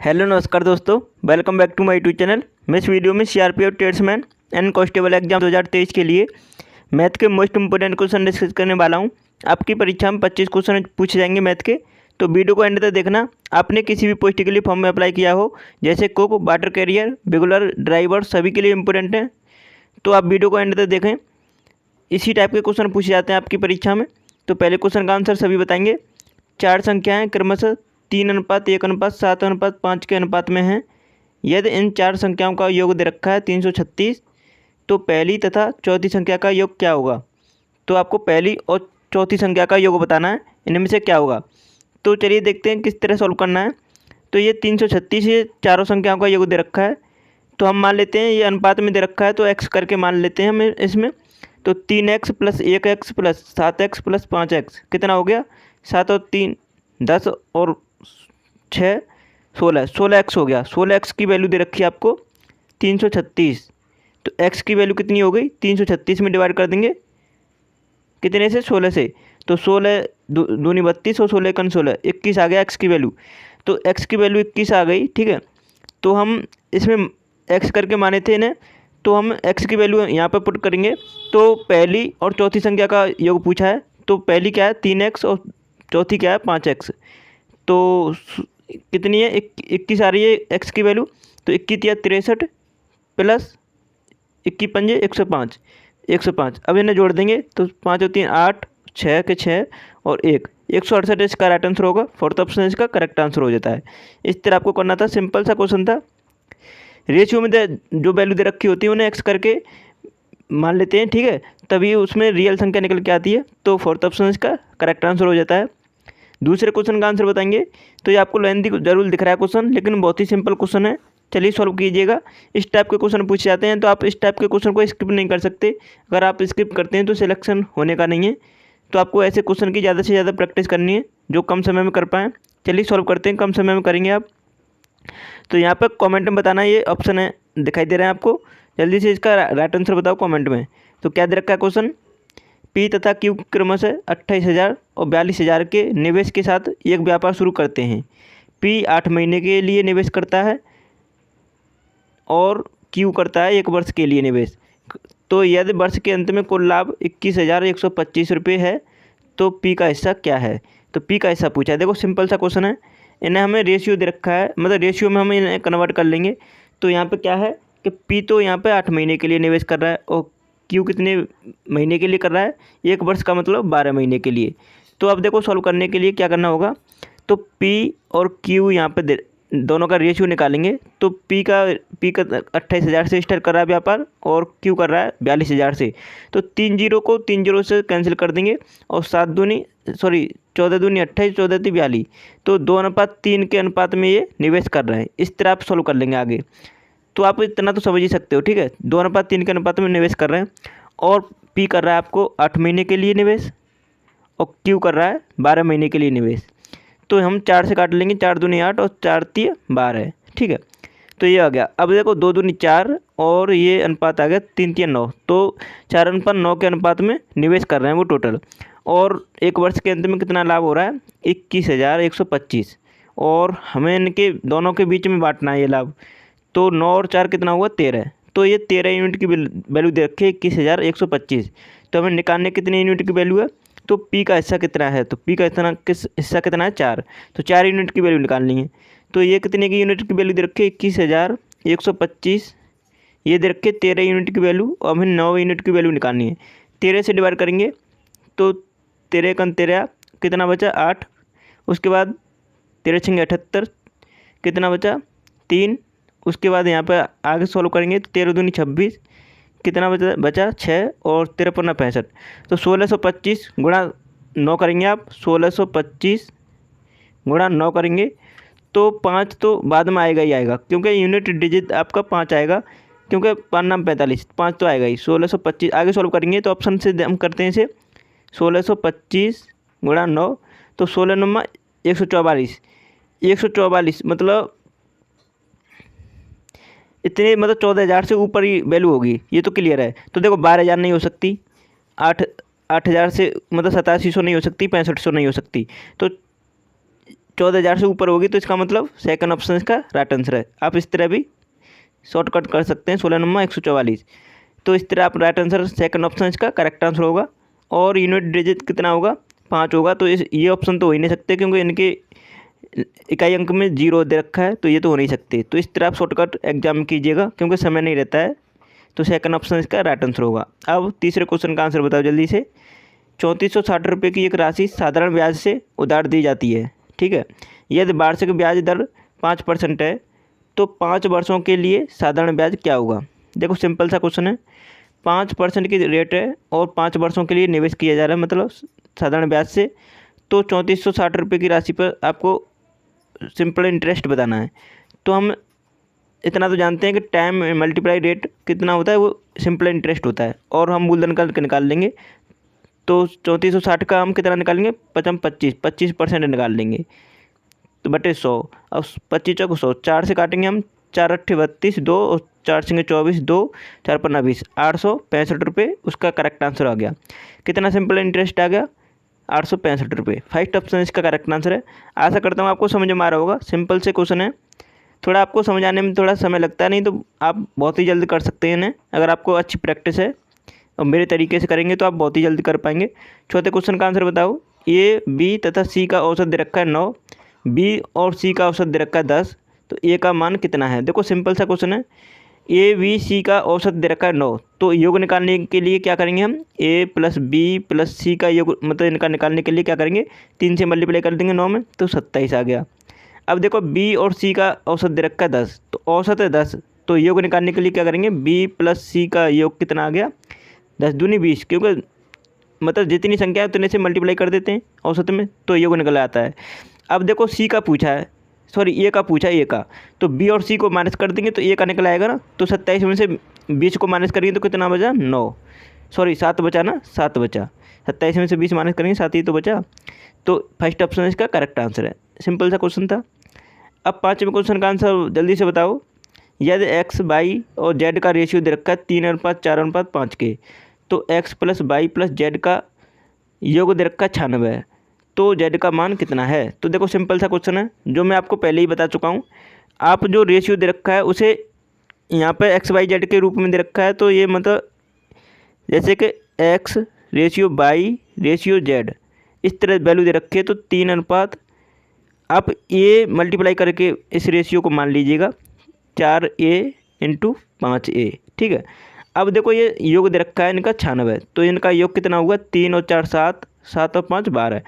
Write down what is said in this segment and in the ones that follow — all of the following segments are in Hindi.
हेलो नमस्कार दोस्तों, welcome back to my YouTube channel. मैं इस वीडियो में CRPF tradesman and constable exam 2023 के लिए मैथ के मोस्ट इंपोर्टेंट क्वेश्चन डिस्कस करने वाला हूं। आपकी परीक्षा में 25 क्वेश्चन पूछे जाएंगे मैथ के, तो वीडियो को एंड तक देखना। आपने किसी भी पोस्ट के लिए फॉर्म में अप्लाई किया हो, जैसे cook, water career, regular, driver, सभी के लिए इंपॉर्टेंट है, तो आप वीडियो को एंड तक देखें। इसी टाइप के क्वेश्चन पूछे जाते हैं आपकी परीक्षा में। तो पहले क्वेश्चन का आंसर सभी बताएंगे। 4 संख्याएँ क्रमशः 3:1:7:5 के अनुपात में हैं। यदि इन 4 संख्याओं का योग दे रखा है 336, तो पहली तथा चौथी संख्या का योग क्या होगा। तो आपको पहली और चौथी संख्या का योग बताना है, इनमें से क्या होगा। तो चलिए देखते हैं किस तरह सॉल्व करना है। तो ये 336 ये चारों संख्याओं का योग दे रखा है, तो हम मान लेते हैं ये अनुपात में दे रखा है, तो x करके मान लेते हैं हम इसमें। तो 3x + 1x + 7x + 5x कितना हो गया। 7 और 3 10 और 6 16 16x हो गया। 16x की वैल्यू दे रखी है आपको 336। तो x की वैल्यू कितनी हो गई, 336 में डिवाइड कर देंगे कितने से, 16 से। तो 16 दूनी 32 और 16 एकन 16, 21 आ गया x की वैल्यू। तो x की वैल्यू 21 आ गई, ठीक है। तो हम इसमें x करके माने थे इन्हें, तो हम x की वैल्यू यहाँ पर पुट करेंगे। तो पहली और चौथी संख्या का योग पूछा है, तो पहली क्या है 3x और चौथी क्या है 5x। तो कितनी है, 21 आ रही है x की वैल्यू। तो 21 या 63 प्लस 21 पंजे 105 105। अब इन्हें जोड़ देंगे तो 5 और 3 8, 6 के 6 और 1 168 इसका राइट आंसर होगा। फोर्थ ऑप्शन इसका करेक्ट आंसर हो जाता है। इस तरह आपको करना था, सिंपल सा क्वेश्चन था। रेशियो में जो वैल्यू दे रखी होती है उन्हें x करके मान लेते हैं, ठीक है, तभी उसमें रियल संख्या निकल के आती है। तो फोर्थ ऑप्शन इसका करेक्ट आंसर हो जाता है। दूसरे क्वेश्चन का आंसर बताएंगे। तो ये आपको लेंथी जरूर दिख रहा है क्वेश्चन, लेकिन बहुत ही सिंपल क्वेश्चन है। चलिए सॉल्व कीजिएगा। इस टाइप के क्वेश्चन पूछे जाते हैं, तो आप इस टाइप के क्वेश्चन को स्किप नहीं कर सकते। अगर आप स्किप करते हैं तो सिलेक्शन होने का नहीं है। तो आपको ऐसे क्वेश्चन की ज़्यादा से ज़्यादा प्रैक्टिस करनी है, जो कम समय में कर पाएँ। चलिए सॉल्व करते हैं, कम समय में करेंगे आप। तो यहाँ पर कॉमेंट में बताना, ये ऑप्शन है दिखाई दे रहे हैं आपको। जल्दी से इसका राइट आंसर बताओ कॉमेंट में। तो क्या दे रखा है क्वेश्चन, पी तथा क्यू क्रमशः 28,000 और 42,000 के निवेश के साथ एक व्यापार शुरू करते हैं। पी 8 महीने के लिए निवेश करता है और क्यू करता है 1 वर्ष के लिए निवेश। तो यदि वर्ष के अंत में कुल लाभ 21,125 रुपये है, तो पी का हिस्सा क्या है। तो पी का हिस्सा पूछा है। देखो सिंपल सा क्वेश्चन है। इन्हें हमें रेशियो दे रखा है, मतलब रेशियो में हम इन्हें कन्वर्ट कर लेंगे। तो यहाँ पे क्या है कि पी तो यहाँ पे 8 महीने के लिए निवेश कर रहा है, और क्यू कितने महीने के लिए कर रहा है, 1 वर्ष का मतलब 12 महीने के लिए। तो अब देखो सॉल्व करने के लिए क्या करना होगा। तो पी और क्यू यहाँ पे दोनों का रेशियो निकालेंगे। तो पी का 28,000 से स्टार्ट कर रहा है व्यापार, और क्यू कर रहा है 42,000 से। तो 3 जीरो को 3 जीरो से कैंसिल कर देंगे, और 14 दूनी 28, 14 × 42। तो 2:3 के अनुपात में ये निवेश कर रहे हैं। इस तरह आप सॉल्व कर लेंगे आगे। तो आप इतना तो समझ ही सकते हो, ठीक है। 2:3 के अनुपात में निवेश कर रहे हैं, और पी कर रहा है आपको 8 महीने के लिए निवेश, और क्यू कर रहा है 12 महीने के लिए निवेश। तो हम 4 से काट लेंगे, 4 दूनी 8 और 4 × 12, ठीक है। तो ये आ गया। अब देखो 2 दूनी 4 और ये अनुपात आ गया 3 × 9। तो 4:9 के अनुपात में निवेश कर रहे हैं वो टोटल। और 1 वर्ष के अंत में कितना लाभ हो रहा है, 21,125। और हमें इनके दोनों के बीच में बांटना है ये लाभ। तो 9 और 4 कितना हुआ, 13। तो ये 13 यूनिट की वैल्यू दे रखी है 21,125। तो हमें निकालने कितने यूनिट की वैल्यू है। तो पी का हिस्सा कितना है, तो पी का हिस्सा कितना है, 4। तो 4 यूनिट की वैल्यू निकालनी है। तो ये कितने की यूनिट की वैल्यू दे रखी है, 21,125। ये दे रखे 13 यूनिट की वैल्यू, और हमें 9 यूनिट की वैल्यू निकालनी है। 13 से डिवाइड करेंगे तो 13 × 13 कितना बचा, 8। उसके बाद 13 × 6 78, कितना बचा, 3। उसके बाद यहाँ पर आगे सॉल्व करेंगे तो 13 दूनी 26, कितना बचा 6, और 13 × 5 65। तो 1625 गुणा 9 करेंगे आप, 1625 गुणा 9 करेंगे तो 5 तो बाद में आएगा ही आएगा, क्योंकि यूनिट डिजिट आपका 5 आएगा, क्योंकि 5 नाम 45, 5 तो आएगा ही। 1625 आगे सॉल्व करेंगे तो ऑप्शन से हम करते हैं इसे, 1625 गुणा 9, तो 16 9 144। 144 मतलब इतने, मतलब 14,000 से ऊपर ही वैल्यू होगी, ये तो क्लियर है। तो देखो 12,000 नहीं हो सकती, 8,000 से मतलब 8700 नहीं हो सकती, 6500 नहीं हो सकती। तो 14,000 से ऊपर होगी तो इसका मतलब सेकंड ऑप्शन इसका राइट आंसर है। आप इस तरह भी शॉर्टकट कर सकते हैं 16 नंबर 144। तो इस तरह आप राइट आंसर सेकंड ऑप्शन इसका करेक्ट आंसर होगा। और यूनिट डिजिट कितना होगा, 5 होगा। तो ये ऑप्शन तो हो ही नहीं सकते क्योंकि इनके इकाई अंक में 0 दे रखा है, तो ये तो हो नहीं सकते। तो इस तरह आप शॉर्टकट एग्जाम में कीजिएगा क्योंकि समय नहीं रहता है। तो सेकंड ऑप्शन इसका राइट आंसर होगा। अब तीसरे क्वेश्चन का आंसर बताओ जल्दी से। 3460 रुपये की एक राशि साधारण ब्याज से उधार दी जाती है, ठीक है। यदि वार्षिक ब्याज दर 5% है तो 5 वर्षों के लिए साधारण ब्याज क्या होगा। देखो सिंपल सा क्वेश्चन है, 5% की रेट है और 5 वर्षों के लिए निवेश किया जा रहा है, मतलब साधारण ब्याज से। तो 3460 रुपये की राशि पर आपको सिंपल इंटरेस्ट बताना है। तो हम इतना तो जानते हैं कि टाइम मल्टीप्लाई रेट कितना होता है, वो सिंपल इंटरेस्ट होता है। और हम मूलधन का निकाल लेंगे। तो 3460 का हम कितना निकालेंगे, 25% निकाल लेंगे तो बटे 100। अब 25 चौक 100, 4 से काटेंगे हम, 4 अट्ठे 32, 2 और 4 सिंगे 24, 2 4 पंजा 20, 865 रुपये उसका करेक्ट आंसर आ गया। कितना सिंपल इंटरेस्ट आ गया, 865 रुपये। फर्स्ट ऑप्शन इसका करेक्ट आंसर है। आशा करता हूँ आपको समझ में आ रहा होगा। सिंपल से क्वेश्चन है, थोड़ा आपको समझ आने में थोड़ा समय लगता है, नहीं तो आप बहुत ही जल्दी कर सकते हैं इन्हें। अगर आपको अच्छी प्रैक्टिस है और मेरे तरीके से करेंगे तो आप बहुत ही जल्दी कर पाएंगे। चौथे क्वेश्चन का आंसर बताओ। ए, बी तथा सी का औसत दे रखा है 9, बी और सी का औसत दे रखा है 10, तो ए का मान कितना है। देखो सिंपल सा क्वेश्चन है, ए बी सी का औसत दे रखा है 9, तो योग निकालने के लिए क्या करेंगे हम, ए प्लस बी प्लस सी का योग मतलब इनका निकालने के लिए क्या करेंगे, 3 से मल्टीप्लाई कर देंगे 9 में, तो 27 आ गया। अब देखो बी और सी का औसत दे रखा है 10, तो औसत है 10, तो योग निकालने के लिए क्या करेंगे, बी प्लस सी का योग कितना आ गया, 10 दूनी 20, क्योंकि मतलब जितनी संख्या है उतने से मल्टीप्लाई कर देते हैं औसत में, तो योग निकल आता है। अब देखो सी का पूछा है, सॉरी ए का पूछा है, ए का, तो बी और सी को माइनस कर देंगे तो ए का निकल आएगा ना। तो 27 में से 20 को माइनस करेंगे तो कितना बचा, 9, सॉरी 7 बचा ना, 7 बचा। 27 में से 20 माइनस करेंगे 7 ही तो बचा। तो फर्स्ट ऑप्शन इसका करेक्ट आंसर है। सिंपल सा क्वेश्चन था। अब पाँचवें क्वेश्चन का आंसर जल्दी से बताओ। यदि एक्स वाई और जेड का रेशियो दे रखा है 3:4:5 के, तो X plus Y plus Z का योग दे रखा है 96, तो जेड का मान कितना है। तो देखो सिंपल सा क्वेश्चन है जो मैं आपको पहले ही बता चुका हूँ। आप जो रेशियो दे रखा है उसे यहाँ पे एक्स वाई जेड के रूप में दे रखा है, तो ये मतलब जैसे कि X ratio Y ratio Z इस तरह वैल्यू दे रखी है, तो 3 आप ए मल्टीप्लाई करके इस रेशियो को मान लीजिएगा 4A × 5A, ठीक है। अब देखो ये योग दे रखा है इनका 96, तो इनका योग कितना हुआ, 3 और 4 7, 7 और 5 12,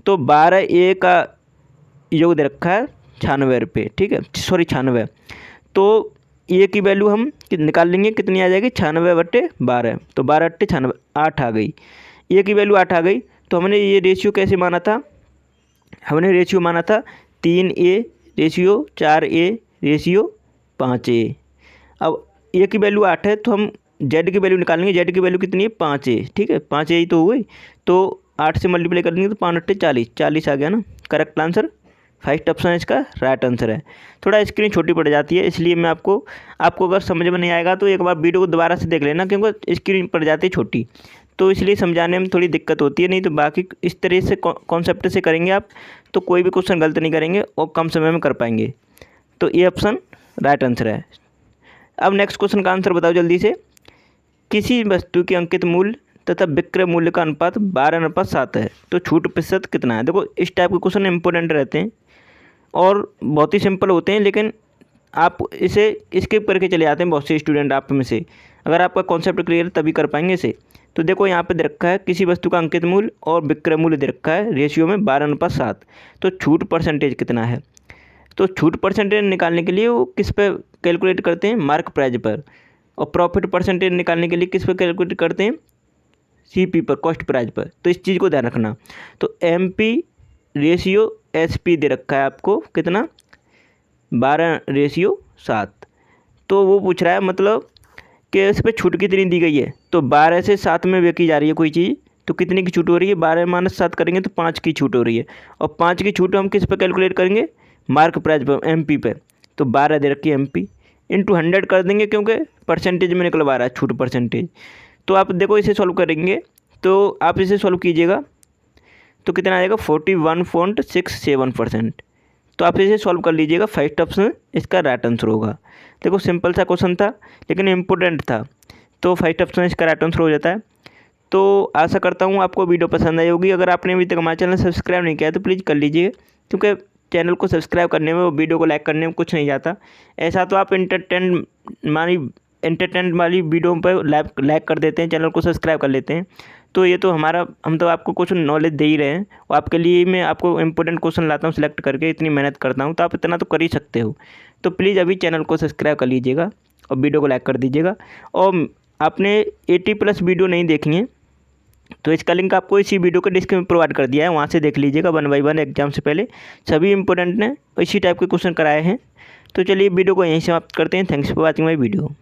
तो 12A का योग दे रखा है 96 रुपये, ठीक है, सॉरी 96। तो ए की वैल्यू हम निकाल लेंगे, कितनी आ जाएगी, 96/12, तो 12 8 96, 8 आ गई। ए की वैल्यू 8 आ गई। तो हमने ये रेशियो कैसे माना था, हमने रेशियो माना था 3A ratio 4A ratio 5A। अब ए की वैल्यू 8 है तो हम जेड की वैल्यू निकालेंगे, जेड की वैल्यू कितनी है, 5A, ठीक है, 5A ही तो हो गई। तो 8 से मल्टीप्लाई कर देंगे तो 5 8 40, 40 आ गया ना। करेक्ट आंसर फर्स्ट ऑप्शन इसका राइट आंसर है। थोड़ा स्क्रीन छोटी पड़ जाती है, इसलिए मैं आपको अगर समझ में नहीं आएगा तो एक बार वीडियो को दोबारा से देख लेना, क्योंकि स्क्रीन पड़ जाती है छोटी, तो इसलिए समझाने में थोड़ी दिक्कत होती है। नहीं तो बाकी इस तरह से कॉन्सेप्ट से करेंगे आप तो कोई भी क्वेश्चन गलत नहीं करेंगे और कम समय में कर पाएंगे। तो ये ऑप्शन राइट आंसर है। अब नेक्स्ट क्वेश्चन का आंसर बताओ जल्दी से। किसी वस्तु के अंकित मूल्य तथा विक्रय मूल्य का अनुपात 12:7 है, तो छूट प्रतिशत कितना है। देखो इस टाइप के क्वेश्चन इंपॉर्टेंट रहते हैं और बहुत ही सिंपल होते हैं, लेकिन आप इसे स्किप करके चले जाते हैं बहुत से स्टूडेंट आप में से। अगर आपका कॉन्सेप्ट क्लियर है तभी कर पाएंगे इसे। तो देखो यहाँ पे दे रखा है किसी वस्तु का अंकित मूल्य और विक्रय मूल्य दे रखा है रेशियो में 12:7, तो छूट परसेंटेज कितना है। तो छूट परसेंटेज निकालने के लिए वो किस पे कैलकुलेट करते हैं, मार्क प्राइस पर। और प्रॉफिट परसेंटेज निकालने के लिए किस पे कैलकुलेट करते हैं, CP पर, कॉस्ट प्राइस पर। तो इस चीज़ को ध्यान रखना। तो MP रेशियो SP दे रखा है आपको कितना, 12:7। तो वो पूछ रहा है मतलब कि इस पर छूट कितनी दी गई है। तो 12 से 7 में बेची जा रही है कोई चीज़, तो कितनी की छूट हो रही है, 12 - 7 करेंगे तो 5 की छूट हो रही है। और 5 की छूट हम किस पे कैलकुलेट करेंगे, मार्क प्राइस पर, MP पे। तो 12 दे रखी है MP, इंटू 100 कर देंगे क्योंकि परसेंटेज में निकलवा रहा है छूट परसेंटेज। तो आप देखो इसे सॉल्व करेंगे, तो आप इसे सॉल्व कीजिएगा तो कितना आएगा, 41.67%। तो आप इसे सॉल्व कर लीजिएगा। फर्स्ट ऑप्शन इसका राइट आंसर होगा। देखो सिंपल सा क्वेश्चन था लेकिन इम्पोर्टेंट था, तो फर्स्ट ऑप्शन इसका राइट आंसर हो जाता है। तो आशा करता हूँ आपको वीडियो पसंद आई होगी। अगर आपने अभी तक हमारा चैनल सब्सक्राइब नहीं किया है तो प्लीज़ कर लीजिए, क्योंकि चैनल को सब्सक्राइब करने में और वीडियो को लाइक करने में कुछ नहीं जाता। ऐसा तो आप एंटरटेन वाली वीडियो पर लाइक कर देते हैं, चैनल को सब्सक्राइब कर लेते हैं। तो ये तो हम तो आपको कुछ नॉलेज दे ही रहे हैं, और आपके लिए मैं आपको इंपॉर्टेंट क्वेश्चन लाता हूँ सिलेक्ट करके, इतनी मेहनत करता हूँ, तो आप इतना तो कर ही सकते हो। तो प्लीज़ अभी चैनल को सब्सक्राइब कर लीजिएगा और वीडियो को लाइक कर दीजिएगा। और आपने 80+ वीडियो नहीं देखी है तो इसका लिंक आपको इसी वीडियो के डिस्क्रिप्शन में प्रोवाइड कर दिया है, वहाँ से देख लीजिएगा। 1 बाय 1 एग्जाम से पहले सभी इंपॉर्टेंट ने इसी टाइप के क्वेश्चन कराए हैं। तो चलिए वीडियो को यहीं समाप्त करते हैं। Thanks for watching my video.